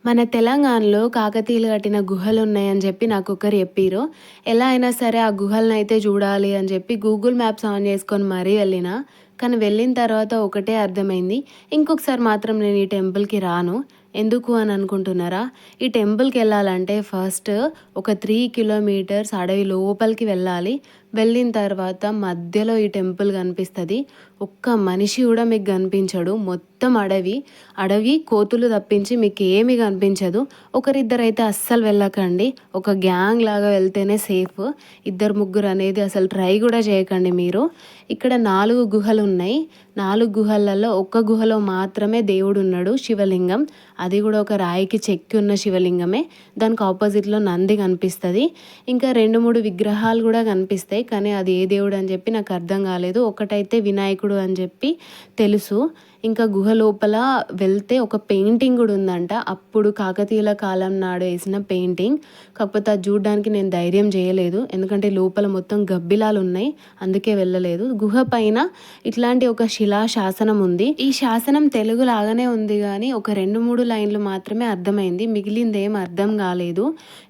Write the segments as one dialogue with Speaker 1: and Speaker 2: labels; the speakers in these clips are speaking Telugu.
Speaker 1: మన తెలంగాణలో కాకతీయులు కట్టిన గుహలున్నాయని జెప్పి నాకొకరు చెప్పిర్రు. ఎలా అయినా సరే ఆ గుహలనైతే చూడాలి అని జెప్పి గూగుల్ మ్యాప్స్ ఆన్ చేసుకొని మరీ వెళ్ళినా. కానీ వెళ్ళిన తర్వాత ఒకటే అర్థమైంది. ఇంకొకసారి మాత్రం నేను ఈ టెంపుల్‌కి రాను. ఎందుకు అని అనుకుంటున్నారా? ఈ టెంపుల్‌కెళ్ళాలంటే ఫస్ట్ ఒక 3 కిలోమీటర్స్ అడవి లోపలికి వెళ్ళాలి. వెళ్ళిన తర్వాత మధ్యలో ఈ టెంపుల్ కనిపిస్తది. ఒక్క మనిషి కూడా మీకు కనిపించడు. మొత్తం అడవి. అడవి, కోతులు తప్పించి మీకేమీ కనిపించదు. ఒకరిద్దరైతే అస్సలు వెళ్ళకండి. ఒక గ్యాంగ్ లాగా వెళ్తేనే సేఫ్. ఇద్దరు, ముగ్గురు అనేది అసలు ట్రై కూడా చేయకండి మీరు. ఇక్కడ 4 గుహలున్నాయి. 4 గుహలలో ఒక్క గుహలో మాత్రమే దేవుడున్నాడు, శివలింగం. అది కూడా ఒక రాయికి చెక్కి ఉన్న శివలింగమే. దానికి ఆపోజిట్‌లో నంది కనిపిస్తది. ఇంకా 2, 3 విగ్రహాలు కూడా కనిపిస్తాయి. కానీ అది ఏ దేవుడు అని చెప్పి నాకు అర్థం కాలేదు. ఒకటైతే వినాయకుడు అని చెప్పి తెలుసు. ఇంకా గుహ లోపల వెళ్తే ఒక పెయింటింగ్ కూడా ఉందంట. అప్పుడు కాకతీయుల కాలం నాడు వేసిన పెయింటింగ్. కాకపోతే అది చూడడానికి నేను ధైర్యం చేయలేదు. ఎందుకంటే లోపల మొత్తం గబ్బిలాలు ఉన్నాయి. అందుకే వెళ్ళలేదు. గుహ పైన ఇట్లాంటి ఒక శిలా శాసనం ఉంది. ఈ శాసనం తెలుగు లాగానే ఉంది కానీ ఒక 2, 3 లైన్లు మాత్రమే అర్థమైంది. మిగిలిందేం అర్థం కాలేదు.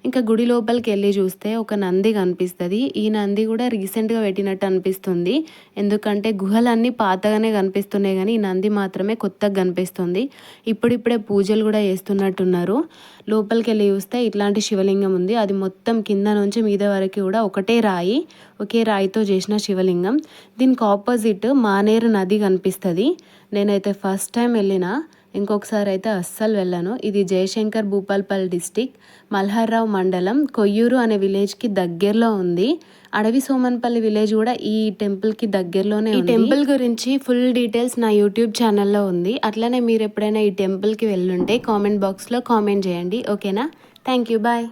Speaker 1: ఇంకా గుడి లోపలికి వెళ్ళి చూస్తే ఒక నంది కనిపిస్తది. ఈ నంది కూడా రీసెంట్గా పెట్టినట్టు అనిపిస్తుంది. ఎందుకంటే గుహలన్నీ పాతగానే కనిపిస్తున్నాయి కానీ ఈ నంది మాత్రమే కొత్తగా కనిపిస్తుంది. ఇప్పుడిప్పుడే పూజలు కూడా చేస్తున్నట్టున్నారు. లోపలికి వెళ్ళి చూస్తే ఇట్లాంటి శివలింగం ఉంది. అది మొత్తం కింద నుంచి మీద వరకు కూడా ఒకటే రాయి, ఒకే రాయితో చేసిన శివలింగం. దీనికి ఆపోజిట్ మానేరు నది కనిపిస్తుంది. నేనైతే ఫస్ట్ టైం వెళ్ళిన, ఇంకొకసారి అయితే అస్సలు వెళ్ళను. ఇది జయశంకర్ భూపాల్పల్లి డిస్టిక్, మల్హార్రావు మండలం, కొయ్యూరు అనే విలేజ్కి దగ్గరలో ఉంది. అడవి సోమన్పల్లి విలేజ్ కూడా ఈ టెంపుల్కి దగ్గరలోనే ఉంది. ఈ టెంపుల్ గురించి ఫుల్ డీటెయిల్స్ నా యూట్యూబ్ ఛానల్లో ఉంది. అట్లనే మీరు ఎప్పుడైనా ఈ టెంపుల్కి వెళ్ళుంటే కామెంట్ బాక్స్లో కామెంట్ చేయండి. ఓకేనా? Thank you. బాయ్.